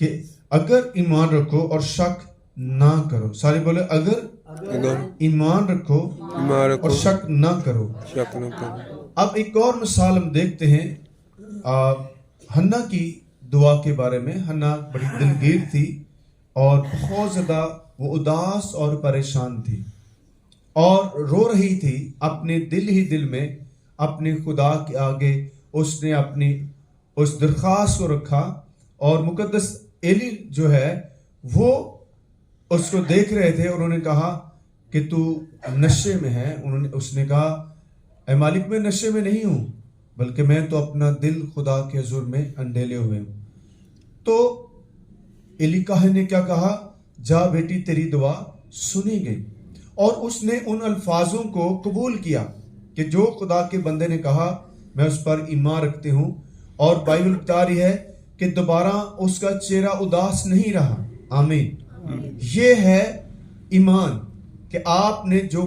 کہ اگر ایمان رکھو اور شک نہ کرو. سارے بولے اگر ایمان رکھو اور شک نہ کرو. اب ایک اور مثال ہم دیکھتے ہیں حنا کی دعا کے بارے میں. حنا بڑی دلگیر تھی اور بہت زیادہ وہ اداس اور پریشان تھی اور رو رہی تھی. اپنے دل ہی دل میں اپنے خدا کے آگے اس نے اپنی اس درخواست کو رکھا. اور مقدس ایلی جو ہے وہ اس کو دیکھ رہے تھے. انہوں نے کہا کہ تو نشے میں ہے. اس نے کہا اے مالک میں نشے میں نہیں ہوں بلکہ میں تو اپنا دل خدا کے حضور میں انڈیلے ہوئے ہوں. تو ایلی کاہن نے کیا کہا؟ جا بیٹی تیری دعا سنی گئی. اور اس نے ان الفاظوں کو قبول کیا کہ جو خدا کے بندے نے کہا میں اس پر ایمان رکھتی ہوں. اور بائبل بتا رہی ہے کہ دوبارہ اس کا چہرہ اداس نہیں رہا. آمین. یہ ہے ایمان کہ آپ نے جو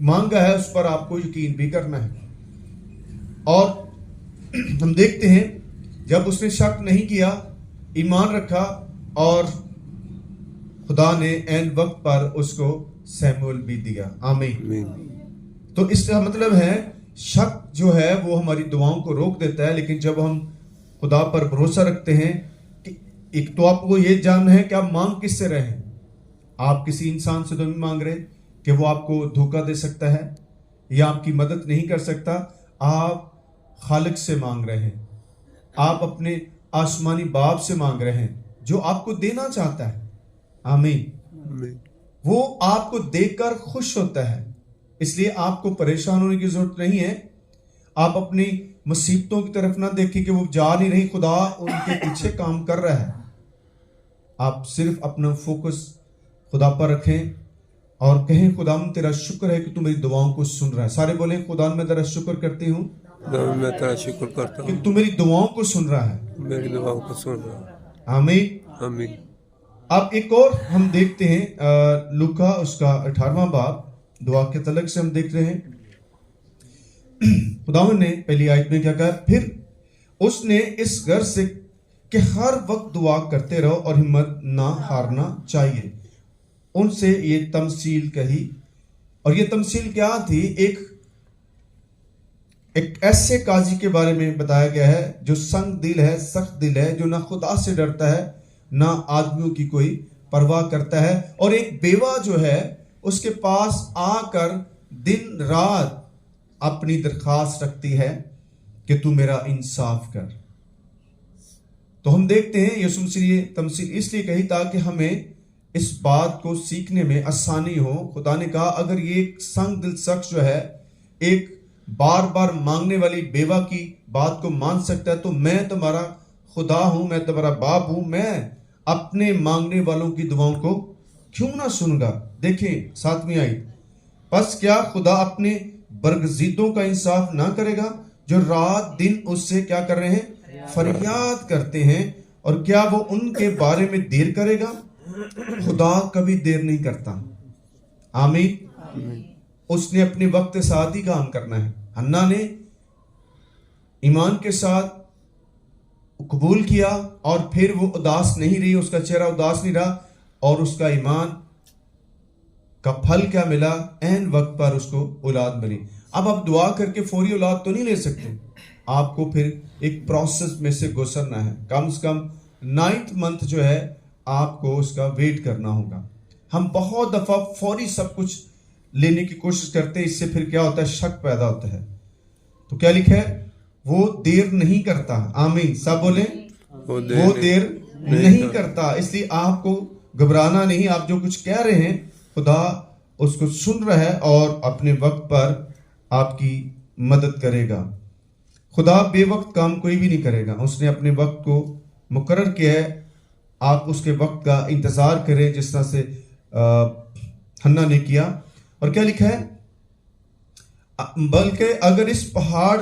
مانگا ہے اس پر آپ کو یقین بھی کرنا ہے. اور ہم دیکھتے ہیں جب اس نے شک نہیں کیا, ایمان رکھا, اور خدا نے عین وقت پر اس کو سیمول بھی دیا. آمین. تو اس کا مطلب ہے شک جو ہے وہ ہماری دعاؤں کو روک دیتا ہے. لیکن جب ہم خدا پر بھروسہ رکھتے ہیں کہ ایک تو آپ کو یہ جاننا ہے کہ آپ مانگ کس سے رہے ہیں. آپ کسی انسان سے تو نہیں مانگ رہے کہ وہ آپ کو دھوکہ دے سکتا ہے یا آپ کی مدد نہیں کر سکتا. آپ خالق سے مانگ رہے ہیں. آپ اپنے آسمانی باپ سے مانگ رہے ہیں جو آپ کو دینا چاہتا ہے. آمین. وہ آپ کو دے کر خوش ہوتا ہے. اس لیے آپ کو پریشان ہونے کی ضرورت نہیں ہے. آپ اپنی مصیبتوں کی طرف نہ دیکھیں کہ وہ جا نہیں رہی, خدا ان کے پیچھے کام کر رہا ہے. آپ صرف اپنا فوکس خدا پر رکھیں اور کہیں خدا تیرا شکر ہے کہ تو میری دعاؤں کو سن رہا ہے. سارے بولیں خدا میں تیرا شکر کرتی ہوں, میں تیرا شکر کرتا ہوں کہ تو میری دعاؤں کو سن رہا ہے. میری دعاؤں کو سن رہا ہے. آمین. آمین. اب ایک اور ہم دیکھتے ہیں لوکا اس کا 18واں باب دعا کے تعلق سے ہم دیکھ رہے ہیں. خداوند نے پہلی آیت میں کیا کہا؟ پھر اس نے اس غرض سے کہ ہر وقت دعا کرتے رہو اور ہمت نہ ہارنا چاہیے ان سے یہ تمثیل کہی. اور یہ تمثیل کیا تھی؟ ایک ایسے قاضی کے بارے میں بتایا گیا ہے جو سنگ دل ہے, سخت دل ہے, جو نہ خدا سے ڈرتا ہے نہ آدمیوں کی کوئی پرواہ کرتا ہے. اور ایک بیوہ جو ہے اس کے پاس آ کر دن رات اپنی درخواست رکھتی ہے کہ تو میرا انصاف کر. تو ہم دیکھتے ہیں یسوع مسیح نے یہ تمثیل اس لیے کہی تاکہ ہمیں اس بات کو سیکھنے میں آسانی ہو. خدا نے کہا اگر یہ سنگ دل شخص جو ہے ایک بار بار مانگنے والی بیوہ کی بات کو مان سکتا ہے تو میں تمہارا خدا ہوں, میں تمہارا باپ ہوں, میں اپنے مانگنے والوں کی دعاؤں کو کیوں نہ سنوں گا. دیکھیں 7ویں آیت, پس کیا خدا اپنے برگزیدوں کا انصاف نہ کرے گا جو رات دن اس سے کیا کر رہے ہیں؟ فریاد کرتے ہیں. اور کیا وہ ان کے بارے میں دیر کرے گا؟ خدا کبھی دیر نہیں کرتا. آمین. اس نے اپنے وقت کے ساتھ ہی کام کرنا ہے. حنا نے ایمان کے ساتھ قبول کیا اور پھر وہ اداس نہیں رہی, اس کا چہرہ اداس نہیں رہا, اور اس کا ایمان کا پھل کیا ملا؟ عین وقت پر اس کو اولاد ملی. اب آپ دعا کر کے فوری اولاد تو نہیں لے سکتے, آپ کو پھر ایک پروسیس میں سے گزرنا ہے. کم سے کم 9th منتھ جو ہے آپ کو اس کا ویٹ کرنا ہوگا. ہم بہت دفعہ فوری سب کچھ لینے کی کوشش کرتے ہیں, اس سے پھر کیا ہوتا ہے؟ شک پیدا ہوتا ہے. تو کیا لکھا ہے؟ وہ دیر نہیں کرتا. آمین. سب بولیں وہ دیر نہیں کرتا. اس لیے آپ کو گھبرانا نہیں. آپ جو کچھ کہہ رہے ہیں خدا اس کو سن رہا ہے اور اپنے وقت پر آپ کی مدد کرے گا. خدا بے وقت کام کوئی بھی نہیں کرے گا. اس نے اپنے وقت کو مقرر کیا ہے, آپ اس کے وقت کا انتظار کریں جس طرح سے حنا نے کیا. اور کیا لکھا ہے؟ بلکہ اگر اس پہاڑ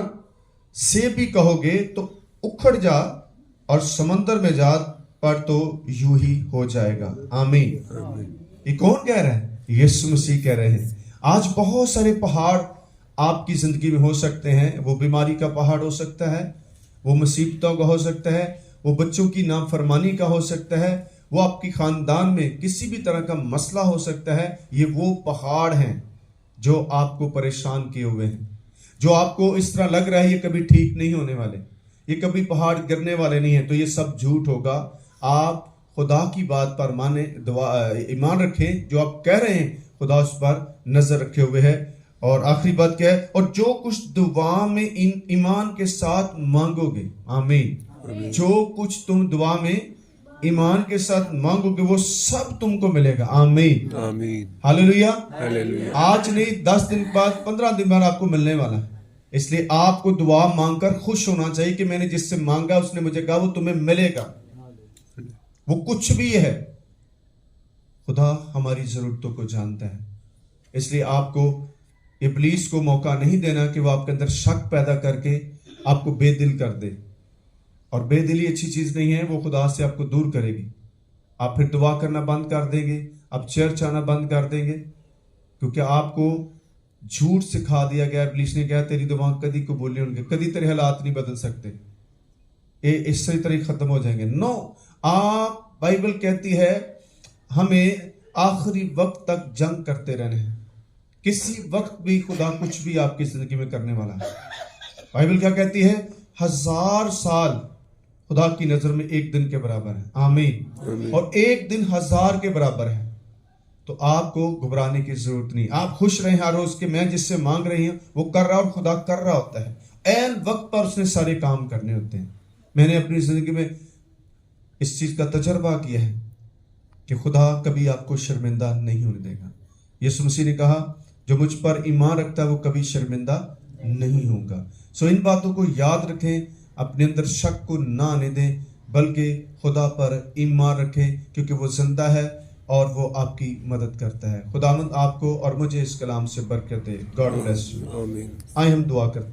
سے بھی کہو گے تو اکھڑ جا اور سمندر میں جا پر تو یوں ہی ہو جائے گا. آمین. یہ کون کہہ رہا ہے؟ یسوع مسیح کہہ رہے ہیں. آج بہت سارے پہاڑ آپ کی زندگی میں ہو سکتے ہیں. وہ بیماری کا پہاڑ ہو سکتا ہے, وہ مصیبتوں کا ہو سکتا ہے, وہ بچوں کی نافرمانی کا ہو سکتا ہے, وہ آپ کی خاندان میں کسی بھی طرح کا مسئلہ ہو سکتا ہے. یہ وہ پہاڑ ہیں جو آپ کو پریشان کیے ہوئے ہیں, جو آپ کو اس طرح لگ رہا ہے یہ کبھی ٹھیک نہیں ہونے والے, یہ کبھی پہاڑ گرنے والے نہیں ہیں. تو یہ سب جھوٹ ہوگا. آپ خدا کی بات پر ایمان رکھیں, جو آپ کہہ رہے ہیں خدا اس پر نظر رکھے ہوئے ہے. اور آخری بات کیا ہے, اور جو کچھ دعا میں ایمان کے ساتھ مانگو گے, آمین, جو کچھ تم دعا میں ایمان کے ساتھ مانگو گے وہ سب تم کو ملے گا, آمین, آمین, ہاللویہ. ہاللویہ. آج نہیں 10 دن بعد 15 دن بعد آپ کو ملنے والا ہے. اس لیے آپ کو دعا مانگ کر خوش ہونا چاہیے کہ میں نے جس سے مانگا اس نے مجھے کہا وہ تمہیں ملے گا, وہ کچھ بھی ہے. خدا ہماری ضرورتوں کو جانتا ہے. اس لیے آپ کو ابلیس کو موقع نہیں دینا کہ وہ آپ کے اندر شک پیدا کر کے آپ کو بے دل کر دے. اور بے دلی اچھی چیز نہیں ہے, وہ خدا سے آپ کو دور کرے گی. آپ پھر دعا کرنا بند کر دیں گے, آپ چرچ آنا بند کر دیں گے, کیونکہ آپ کو جھوٹ سکھا دیا گیا. ابلیس نے کہا تیری دعا کدی قبول نہیں ہوں گے, کدی تیرے حالات نہیں بدل سکتے, اس سے طریقے ختم ہو جائیں گے. نو, آپ بائبل کہتی ہے ہمیں آخری وقت تک جنگ کرتے رہنے ہیں. کسی وقت بھی خدا کچھ بھی آپ کی زندگی میں کرنے والا ہے. بائبل کیا کہتی ہے, 1000 سال خدا کی نظر میں ایک دن کے برابر ہے, آمین, اور ایک دن 1000 کے برابر ہے. تو آپ کو گھبرانے کی ضرورت نہیں. آپ خوش رہیں ہر روز کہ میں جس سے مانگ رہی ہوں وہ کر رہا, اور خدا کر رہا ہوتا ہے. عین وقت پر اس نے سارے کام کرنے ہوتے ہیں. میں نے اپنی زندگی میں اس چیز کا تجربہ کیا ہے کہ خدا کبھی آپ کو شرمندہ نہیں ہونے دے گا. یسوع مسیح نے کہا جو مجھ پر ایمان رکھتا ہے وہ کبھی شرمندہ نہیں ہوگا. سو ان باتوں کو یاد رکھیں, اپنے اندر شک کو نہ آنے دیں, بلکہ خدا پر ایمان رکھیں, کیونکہ وہ زندہ ہے اور وہ آپ کی مدد کرتا ہے. خداوند آپ کو اور مجھے اس کلام سے برکت دے. God bless you. آمین. آئے ہم دعا کرتے ہیں.